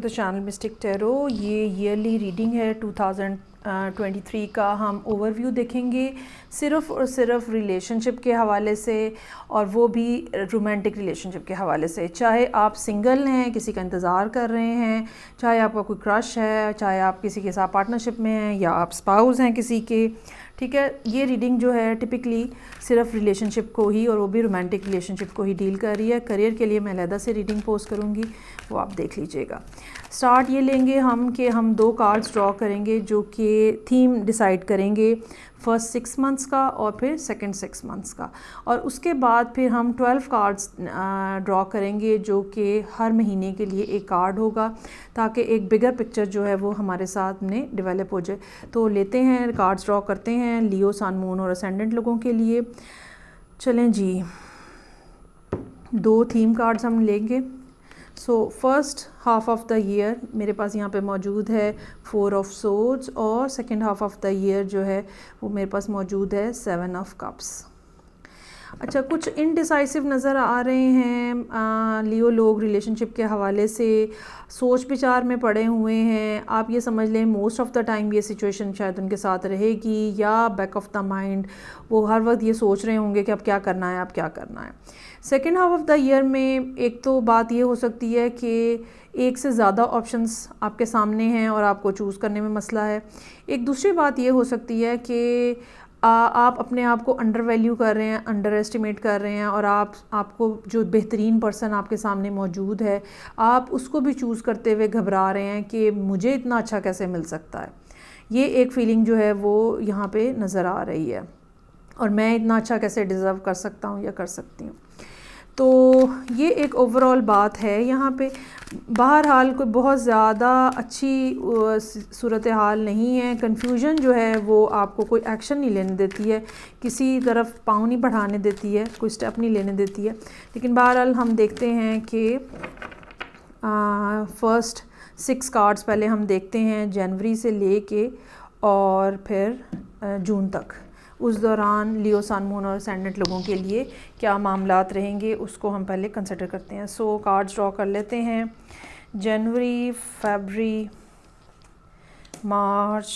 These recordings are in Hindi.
The channel mistake tarot. ये ईयरली रीडिंग है 2023 का। हम ओवरव्यू देखेंगे सिर्फ़ और सिर्फ रिलेशनशिप के हवाले से, और वो भी रोमांटिक रिलेशनशिप के हवाले से। चाहे आप सिंगल हैं, किसी का इंतज़ार कर रहे हैं, चाहे आपका कोई क्रश है, चाहे आप किसी के साथ पार्टनरशिप में हैं, या आप स्पाउस हैं किसी के, ठीक है। ये रीडिंग जो है टिपिकली सिर्फ रिलेशनशिप को ही, और वो भी रोमांटिक रिलेशनशिप को ही डील कर रही है। करियर के लिए मैं अलहदा से रीडिंग पोस्ट करूँगी, वो आप देख लीजिएगा। स्टार्ट ये लेंगे हम कि हम 2 कार्ड्स ड्रॉ करेंगे जो कि थीम डिसाइड करेंगे, फर्स्ट 6 मंथ्स का और फिर सेकंड 6 मंथ्स का, और उसके बाद फिर हम 12 कार्ड्स ड्रॉ करेंगे जो कि हर महीने के लिए एक कार्ड होगा, ताकि एक बिगर पिक्चर जो है वो हमारे साथ में डेवलप हो जाए। तो लेते हैं, कार्ड्स ड्रॉ करते हैं लियो, सन, मून और असेंडेंट लोगों के लिए। चलें जी, 2 थीम कार्ड्स हम लेंगे। So first half of the year मेरे पास यहाँ पे मौजूद है 4 ऑफ सोर्ड्स, और second half of the year जो है वो मेरे पास मौजूद है 7 ऑफ कप्स। अच्छा, कुछ इनडिसाइसिव नज़र आ रहे हैं लियो लोग रिलेशनशिप के हवाले से, सोच विचार में पड़े हुए हैं। आप ये समझ लें मोस्ट ऑफ़ द टाइम ये सिचुएशन शायद उनके साथ रहेगी, या बैक ऑफ द माइंड वो हर वक्त ये सोच रहे होंगे कि अब क्या करना है, अब क्या करना है। Second half of the year में एक तो बात ये हो सकती है कि एक से ज़्यादा ऑप्शंस आपके सामने हैं और आपको चूज़ करने में मसला है। एक दूसरी बात ये हो सकती है कि आप अपने आप को अंडर वैल्यू कर रहे हैं, अंडर एस्टिमेट कर रहे हैं, और आपको जो बेहतरीन पर्सन आपके सामने मौजूद है आप उसको भी चूज़ करते हुए घबरा रहे हैं कि मुझे इतना अच्छा कैसे मिल सकता है। ये एक फीलिंग जो है वो यहाँ पे नज़र आ रही है, और मैं इतना अच्छा कैसे डिज़र्व कर सकता हूँ या कर सकती हूँ। तो ये एक ओवरऑल बात है यहाँ पे। बहरहाल कोई बहुत ज़्यादा अच्छी सूरत हाल नहीं है। कन्फ्यूजन जो है वो आपको कोई एक्शन नहीं लेने देती है, किसी तरफ पाँव नहीं बढ़ाने देती है, कोई स्टेप नहीं लेने देती है। लेकिन बहरहाल हम देखते हैं कि फर्स्ट 6 कार्ड्स पहले हम देखते हैं जनवरी से ले के और फिर जून तक। उस दौरान लियो, सन, मून और असेंडेंट लोगों के लिए क्या मामलात रहेंगे उसको हम पहले कंसिडर करते हैं। सो कार्ड्स ड्रॉ कर लेते हैं। जनवरी, फरवरी, मार्च,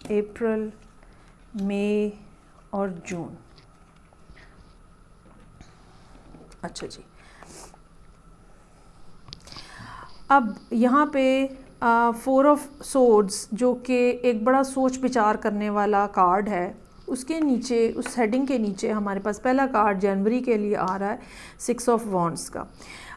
अप्रैल, मई और जून। अच्छा जी, अब यहाँ पे 4 ऑफ सोर्ड्स जो कि एक बड़ा सोच विचार करने वाला कार्ड है, उसके नीचे, उस हेडिंग के नीचे हमारे पास पहला कार्ड जनवरी के लिए आ रहा है 6 ऑफ वॉन्ड्स का।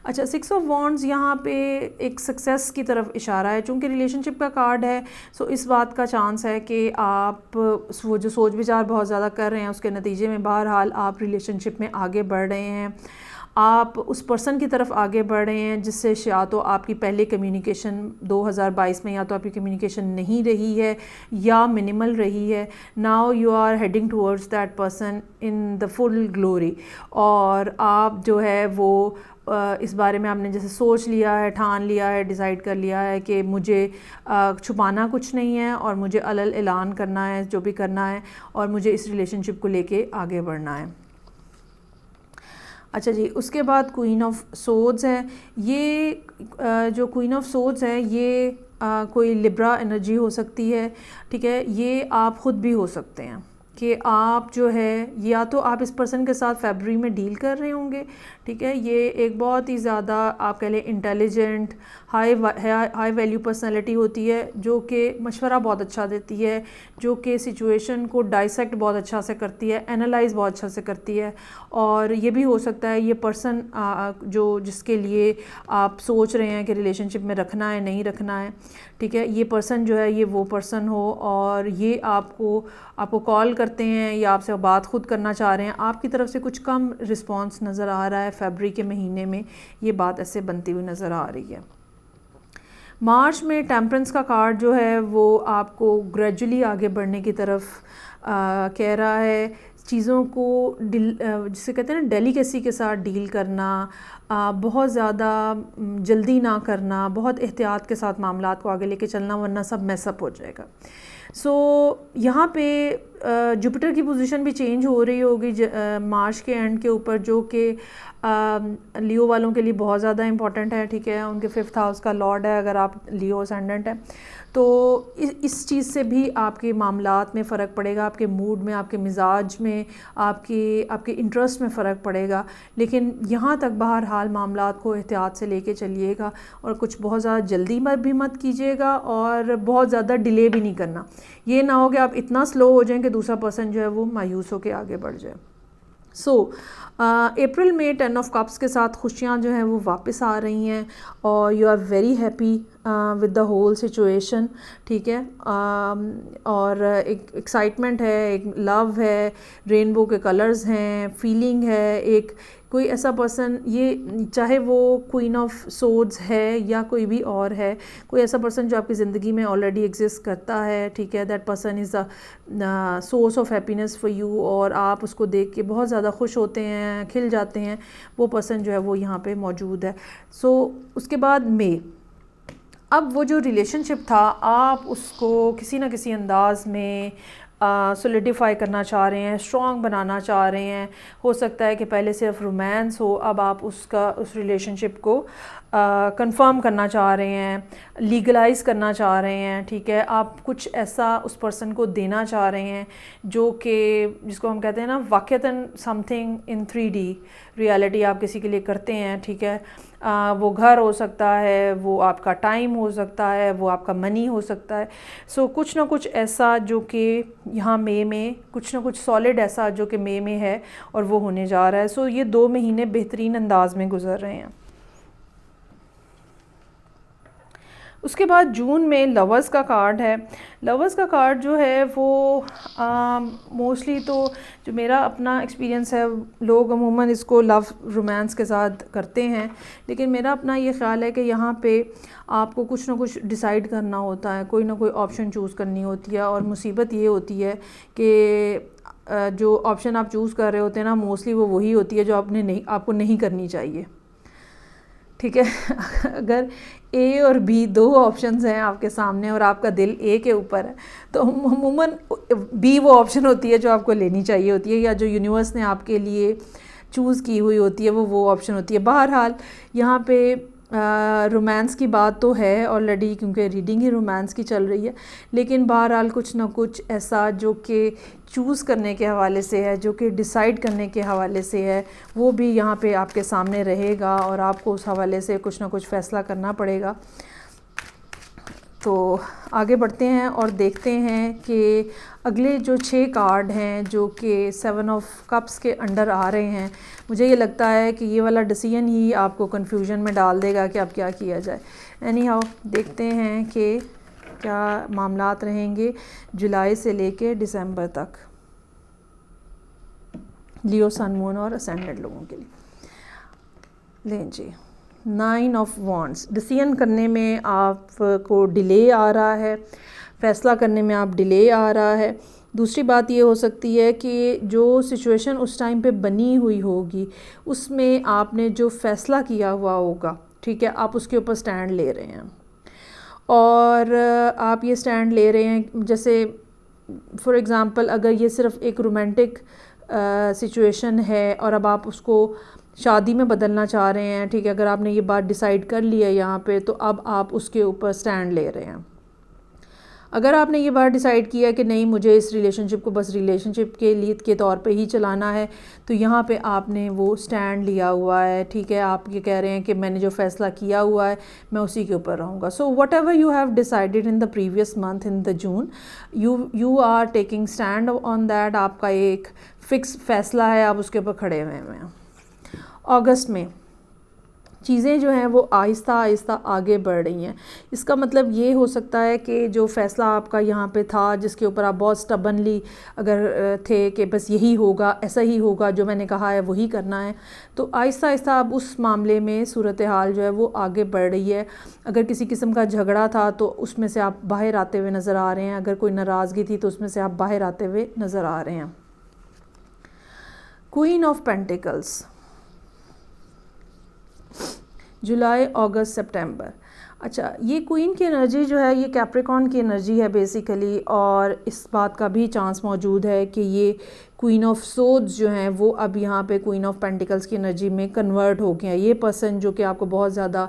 अच्छा, 6 ऑफ वॉन्ड्स यहाँ पे एक सक्सेस की तरफ इशारा है। चूँकि रिलेशनशिप का कार्ड है, सो इस बात का चांस है कि आप वो जो सोच विचार बहुत ज़्यादा कर रहे हैं उसके नतीजे में बहरहाल आप रिलेशनशिप में आगे बढ़ रहे हैं। आप उस पर्सन की तरफ आगे बढ़ रहे हैं जिससे या तो आपकी पहले कम्युनिकेशन 2022 में या तो आपकी कम्युनिकेशन नहीं रही है या मिनिमल रही है। Now you are heading towards that person in the full glory, और आप जो है वो इस बारे में आपने जैसे सोच लिया है, ठान लिया है, डिसाइड कर लिया है कि मुझे छुपाना कुछ नहीं है और मुझे अलल ऐलान करना है जो भी करना है, और मुझे इस रिलेशनशिप को लेके आगे बढ़ना है। अच्छा जी, उसके बाद क्वीन ऑफ सोर्ड्स है। ये जो क्वीन ऑफ सोर्ड्स है ये कोई लिब्रा एनर्जी हो सकती है, ठीक है। ये आप ख़ुद भी हो सकते हैं कि आप जो है, या तो आप इस पर्सन के साथ फरवरी में डील कर रहे होंगे, ठीक है। ये एक बहुत ही ज़्यादा आप कह लें इंटेलिजेंट, हाई वैल्यू पर्सनालिटी होती है, जो कि मशवरा बहुत अच्छा देती है, जो कि सिचुएशन को डाइसेक्ट बहुत अच्छा से करती है, एनालाइज बहुत अच्छा से करती है। और ये भी हो सकता है ये पर्सन जो जिसके लिए आप सोच रहे हैं कि रिलेशनशिप में रखना है नहीं रखना है, ठीक है, ये पर्सन जो है ये वो पर्सन हो, और ये आपको कॉल करते हैं या आपसे बात खुद करना चाह रहे हैं। आपकी तरफ से कुछ कम रिस्पांस नज़र आ रहा है फरवरी के महीने में, ये बात ऐसे बनती हुई नज़र आ रही है। मार्च में टेम्परेंस का कार्ड जो है वो आपको ग्रेजुअली आगे बढ़ने की तरफ कह रहा है। चीज़ों को जिसे कहते हैं ना डेलिकेसी के साथ डील करना, बहुत ज़्यादा जल्दी ना करना, बहुत एहतियात के साथ मामलात को आगे लेके चलना, वरना सब मैसअप हो जाएगा। सो यहाँ पे जुपिटर की पोजीशन भी चेंज हो रही होगी मार्च के एंड के ऊपर, जो कि लियो वालों के लिए बहुत ज़्यादा इंपॉर्टेंट है, ठीक है। उनके 5th हाउस का लॉर्ड है अगर आप लियो असेंडेंट है, तो इस चीज़ से भी आपके मामलात में फ़र्क पड़ेगा, आपके मूड में, आपके मिजाज में, आपके इंटरेस्ट में फ़र्क पड़ेगा। लेकिन यहाँ तक बहरहाल मामलात को एहतियात से लेके चलिएगा और कुछ बहुत ज़्यादा जल्दी भी मत कीजिएगा और बहुत ज़्यादा डिले भी नहीं करना। ये ना हो कि आप इतना स्लो हो जाएं कि दूसरा पर्सन जो है वो मायूस होकर आगे बढ़ जाए। अप्रैल में 10 ऑफ कप्स के साथ खुशियाँ जो हैं वो वापस आ रही हैं और you are very happy with the whole situation, ठीक है। और एक एक्साइटमेंट है, एक लव है, रेनबो के कलर्स हैं, फीलिंग है, एक कोई ऐसा पर्सन, ये चाहे वो क्वीन ऑफ सोर्ड्स है या कोई भी और है, कोई ऐसा पर्सन जो आपकी ज़िंदगी में ऑलरेडी एग्जिस्ट करता है, ठीक है। That person is the source of happiness for you और आप उसको देख के बहुत ज़्यादा खुश होते हैं, खिल जाते हैं। वो पर्सन जो है वो यहाँ पे मौजूद है। उसके बाद मई, अब वो जो रिलेशनशिप था आप उसको किसी ना किसी अंदाज में सोलिडिफाई करना चाह रहे हैं, स्ट्रॉन्ग बनाना चाह रहे हैं। हो सकता है कि पहले सिर्फ रोमांस हो, अब आप उस रिलेशनशिप को कंफर्म करना चाह रहे हैं, लीगलाइज करना चाह रहे हैं, ठीक है। आप कुछ ऐसा उस पर्सन को देना चाह रहे हैं जो कि जिसको हम कहते हैं ना वाक़तन समथिंग इन 3D रियलिटी आप किसी के लिए करते हैं, ठीक है। वो घर हो सकता है, वो आपका टाइम हो सकता है, वो आपका मनी हो सकता है। कुछ ना कुछ ऐसा जो कि यहाँ मई में कुछ ना कुछ सॉलिड ऐसा जो कि मई में है और वो होने जा रहा है। ये 2 महीने बेहतरीन अंदाज में गुजर रहे हैं। उसके बाद जून में लवर्स का कार्ड है। लवर्स का कार्ड जो है वो मोस्टली तो जो मेरा अपना एक्सपीरियंस है, लोग अमूमन इसको लव रोमांस के साथ करते हैं, लेकिन मेरा अपना ये ख़्याल है कि यहाँ पे आपको कुछ ना कुछ डिसाइड करना होता है, कोई ना कोई ऑप्शन चूज़ करनी होती है। और मुसीबत ये होती है कि जो ऑप्शन आप चूज़ कर रहे होते हैं ना, मोस्टली वो वही होती है जो आपको नहीं करनी चाहिए, ठीक है। अगर ए और बी 2 ऑप्शंस हैं आपके सामने और आपका दिल ए के ऊपर है, तो अमूमन बी वो ऑप्शन होती है जो आपको लेनी चाहिए होती है, या जो यूनिवर्स ने आपके लिए चूज़ की हुई होती है वो ऑप्शन होती है। बहरहाल यहाँ पे रोमांस की बात तो है ऑलरेडी, क्योंकि रीडिंग ही रोमांस की चल रही है, लेकिन बहरहाल कुछ ना कुछ ऐसा जो कि चूज़ करने के हवाले से है, जो कि डिसाइड करने के हवाले से है, वो भी यहाँ पे आपके सामने रहेगा और आपको उस हवाले से कुछ ना कुछ फ़ैसला करना पड़ेगा। तो आगे बढ़ते हैं और देखते हैं कि अगले जो 6 कार्ड हैं जो कि 7 ऑफ कप्स के अंडर आ रहे हैं। मुझे ये लगता है कि ये वाला डिसीजन ही आपको कंफ्यूजन में डाल देगा कि अब क्या किया जाए। एनी हाउ देखते हैं कि क्या मामलात रहेंगे जुलाई से लेके दिसंबर तक लियो, सन, मून और असेंडेंट लोगों के लिए। लें जी, 9 ऑफ वॉन्ड्स, डिसीजन करने में आपको डिले आ रहा है, फ़ैसला करने में आप डिले आ रहा है। दूसरी बात ये हो सकती है कि जो सिचुएशन उस टाइम पे बनी हुई होगी उसमें आपने जो फ़ैसला किया हुआ होगा, ठीक है, आप उसके ऊपर स्टैंड ले रहे हैं। और आप ये स्टैंड ले रहे हैं, जैसे फॉर एग्ज़ाम्पल अगर ये सिर्फ़ एक रोमांटिक सिचुएशन है और अब आप उसको शादी में बदलना चाह रहे हैं, ठीक है, अगर आपने ये बात डिसाइड कर ली है यहाँ पे, तो अब आप उसके ऊपर स्टैंड ले रहे हैं। अगर आपने ये बात डिसाइड किया कि नहीं मुझे इस रिलेशनशिप को बस रिलेशनशिप के लिए के तौर पे ही चलाना है, तो यहाँ पे आपने वो स्टैंड लिया हुआ है, ठीक है। आप ये कह रहे हैं कि मैंने जो फ़ैसला किया हुआ है मैं उसी के ऊपर रहूँगा। So whatever you have decided in the previous month in the June, you are taking stand on that. आपका एक फ़िक्स फ़ैसला है, आप उसके ऊपर खड़े हुए हैं। अगस्त में चीज़ें जो हैं वो आहिस्ता आहिस्ता आगे बढ़ रही हैं। इसका मतलब ये हो सकता है कि जो फ़ैसला आपका यहाँ पे था, जिसके ऊपर आप बहुत स्टबनली अगर थे कि बस यही होगा, ऐसा ही होगा, जो मैंने कहा है वही करना है, तो आहिस्ता आहिस्ता अब उस मामले में सूरत हाल जो है वो आगे बढ़ रही है। अगर किसी किस्म का झगड़ा था तो उसमें से आप बाहर आते हुए नज़र आ रहे हैं, अगर कोई नाराज़गी थी तो उसमें से आप बाहर आते हुए नज़र आ रहे हैं। क्वीन ऑफ पेंटिकल्स, जुलाई, अगस्त, सितंबर, अच्छा, ये क्वीन की एनर्जी जो है ये कैप्रिकॉर्न की एनर्जी है बेसिकली, और इस बात का भी चांस मौजूद है कि ये क्वीन ऑफ सोड्स जो हैं वो अब यहाँ पे क्वीन ऑफ पेंटिकल्स की एनर्जी में कन्वर्ट हो गया। ये पर्सन जो कि आपको बहुत ज़्यादा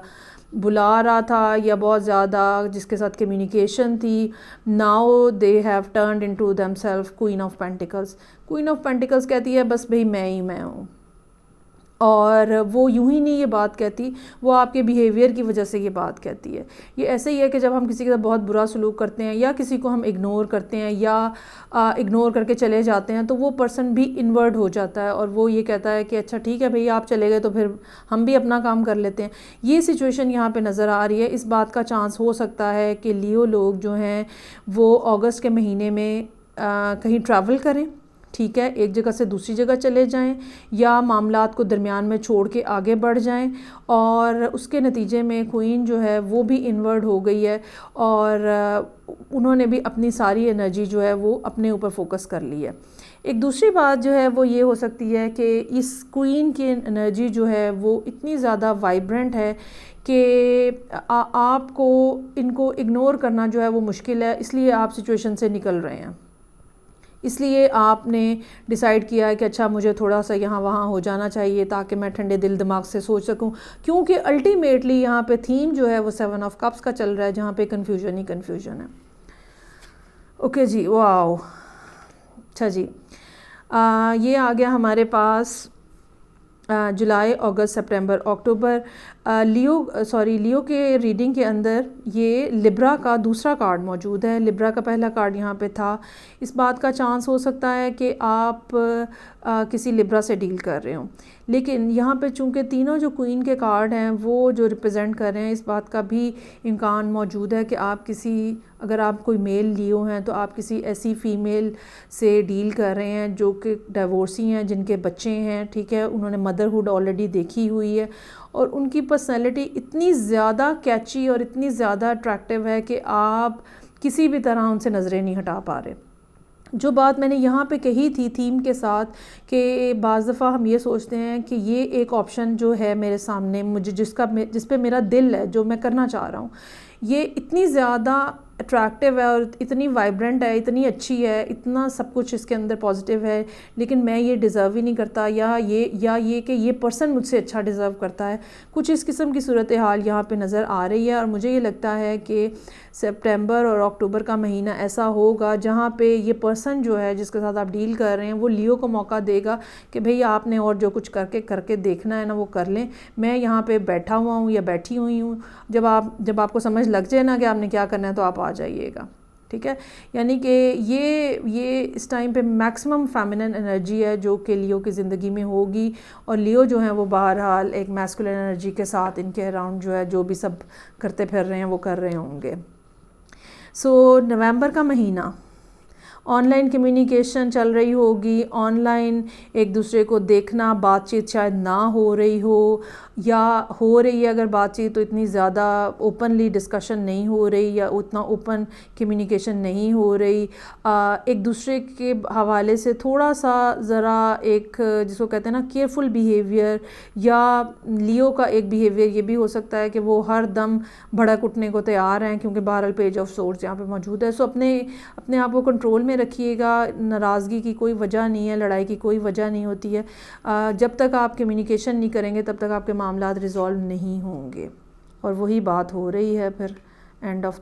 बुला रहा था या बहुत ज़्यादा जिसके साथ कम्युनिकेशन थी, now they have turned into themselves queen of pentacles. Queen of pentacles कहती है बस भाई मैं ही मैं हूँ, और वो यूं ही नहीं ये बात कहती, वो आपके बिहेवियर की वजह से ये बात कहती है। ये ऐसे ही है कि जब हम किसी के साथ बहुत बुरा सलूक करते हैं या किसी को हम इग्नोर करते हैं या इग्नोर करके चले जाते हैं, तो वो पर्सन भी इन्वर्ट हो जाता है और वो ये कहता है कि अच्छा ठीक है भैया आप चले गए तो फिर हम भी अपना काम कर लेते हैं। ये सिचुएशन यहाँ पर नज़र आ रही है। इस बात का चांस हो सकता है कि लियो लोग जो हैं वो अगस्त के महीने में कहीं ट्रैवल करें, ठीक है, एक जगह से दूसरी जगह चले जाएं या मामलात को दरमियान में छोड़ के आगे बढ़ जाएं, और उसके नतीजे में क्वीन जो है वो भी इन्वर्ट हो गई है और उन्होंने भी अपनी सारी एनर्जी जो है वो अपने ऊपर फोकस कर ली है। एक दूसरी बात जो है वो ये हो सकती है कि इस क्वीन की एनर्जी जो है वो इतनी ज़्यादा वाइब्रेंट है कि आपको इनको इग्नोर करना जो है वो मुश्किल है, इसलिए आप सिचुएशन से निकल रहे हैं। इसलिए आपने डिसाइड किया है कि अच्छा मुझे थोड़ा सा यहाँ वहाँ हो जाना चाहिए ताकि मैं ठंडे दिल दिमाग से सोच सकूँ, क्योंकि अल्टीमेटली यहाँ पे थीम जो है वो 7 ऑफ कप्स का चल रहा है, जहाँ पे कन्फ्यूजन ही कन्फ्यूजन है। ओके जी, वाओ, अच्छा जी, ये आ गया हमारे पास जुलाई, अगस्त, सितंबर, अक्टूबर। लियो के रीडिंग के अंदर ये लिब्रा का दूसरा कार्ड मौजूद है। लिब्रा का पहला कार्ड यहाँ पे था। इस बात का चांस हो सकता है कि आप किसी लिब्रा से डील कर रहे हो, लेकिन यहाँ पे चूँकि तीनों जो क्वीन के कार्ड हैं वो जो रिप्रेजेंट कर रहे हैं, इस बात का भी इम्कान मौजूद है कि आप अगर आप कोई मेल लियो हैं तो आप किसी ऐसी फ़ीमेल से डील कर रहे हैं जो कि डिवोर्सी हैं, जिनके बच्चे हैं, ठीक है, उन्होंने मदरहुड ऑलरेडी देखी हुई है और उनकी पर्सनैलिटी इतनी ज़्यादा कैची और इतनी ज़्यादा अट्रैक्टिव है कि आप किसी भी तरह उनसे नज़रें नहीं हटा पा रहे। जो बात मैंने यहाँ पे कही थी थीम के साथ कि बाज़ दफ़ा हम ये सोचते हैं कि ये एक ऑप्शन जो है मेरे सामने, मुझे जिस पे मेरा दिल है, जो मैं करना चाह रहा हूँ, ये इतनी ज़्यादा अट्रैक्टिव है और इतनी वाइब्रेंट है, इतनी अच्छी है, इतना सब कुछ इसके अंदर पॉजिटिव है, लेकिन मैं ये डिज़र्व ही नहीं करता, या ये कि ये पर्सन मुझसे अच्छा डिज़र्व करता है। कुछ इस किस्म की सूरत हाल यहाँ पे नज़र आ रही है और मुझे ये लगता है कि सितंबर और अक्टूबर का महीना ऐसा होगा जहाँ पे ये पर्सन जो है जिसके साथ आप डील कर रहे हैं वो लियो को मौका देगा कि भाई आपने और जो कुछ करके देखना है ना वो कर लें, मैं यहाँ पे बैठा हुआ हूँ या बैठी हुई हूँ। जब आपको समझ लग जाए ना कि आपने क्या करना है तो आप आ जाइएगा, ठीक है। यानी कि ये इस टाइम पे मैक्सिमम फेमिनिन एनर्जी है जो कि लियो की ज़िंदगी में होगी, और लियो जो है वो बहरहाल एक मैस्कुलिन एनर्जी के साथ इनके अराउंड जो है जो भी सब करते फिर रहे हैं वो कर रहे होंगे। सो नवंबर का महीना ऑनलाइन कम्युनिकेशन चल रही होगी, ऑनलाइन एक दूसरे को देखना, बातचीत शायद ना हो रही हो, या हो रही है अगर बातचीत तो इतनी ज़्यादा ओपनली डिस्कशन नहीं हो रही या उतना ओपन कम्युनिकेशन नहीं हो रही। एक दूसरे के हवाले से थोड़ा सा ज़रा एक जिसको कहते हैं ना केयरफुल बिहेवियर, या लियो का एक बिहेवियर ये भी हो सकता है कि वो हर दम भड़क उठने को तैयार हैं, क्योंकि बहरहाल पेज ऑफ सोर्ड्स यहाँ पे मौजूद है। सो अपने आप को कंट्रोल में रखिएगा। नाराज़गी की कोई वजह नहीं है, लड़ाई की कोई वजह नहीं होती है। जब तक आप कम्युनिकेशन नहीं करेंगे तब तक आपके मामलात रिजॉल्व नहीं होंगे, और वही बात हो रही है फिर end of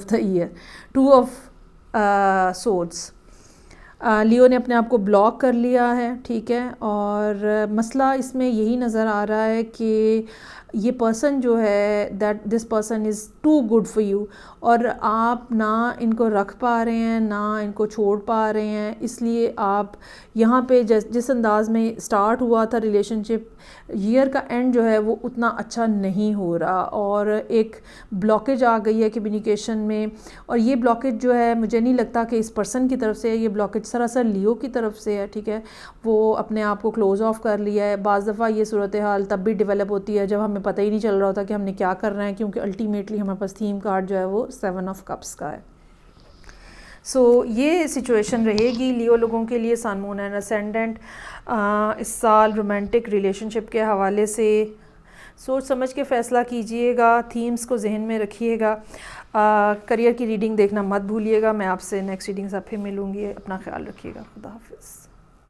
the year. 2 of swords, Leo ने अपने आप को ब्लॉक कर लिया है, ठीक है, और मसला इसमें यही नज़र आ रहा है कि ये पर्सन जो है this person is too good for you, और आप ना इनको रख पा रहे हैं ना इनको छोड़ पा रहे हैं। इसलिए आप यहाँ पे जिस अंदाज में स्टार्ट हुआ था रिलेशनशिप, ईयर का एंड जो है वो उतना अच्छा नहीं हो रहा, और एक ब्लॉकेज आ गई है कम्युनिकेशन में। और ये ब्लॉकेज जो है मुझे नहीं लगता कि इस पर्सन की तरफ से है, ये ब्लॉकेज सरासर लियो की तरफ से है, ठीक है। वो अपने आप को क्लोज़ ऑफ कर लिया है। बाज़ दफ़ा ये सूरत हाल तब भी डेवलप होती है जब हमें पता ही नहीं चल रहा होता कि हमने क्या करना है, क्योंकि अल्टीमेटली हमारे पास थीम कार्ड जो है वो 7 ऑफ कप्स का है। सो ये सिचुएशन रहेगी लियो लोगों के लिए। सन, मून एंड असेंडेंट इस साल रोमांटिक रिलेशनशिप के हवाले से सोच समझ के फ़ैसला कीजिएगा, थीम्स को जहन में रखिएगा। करियर की रीडिंग देखना मत भूलिएगा। मैं आपसे नेक्स्ट रीडिंग से फिर मिलूँगी। अपना ख्याल रखिएगा। खुदा हाफिज़।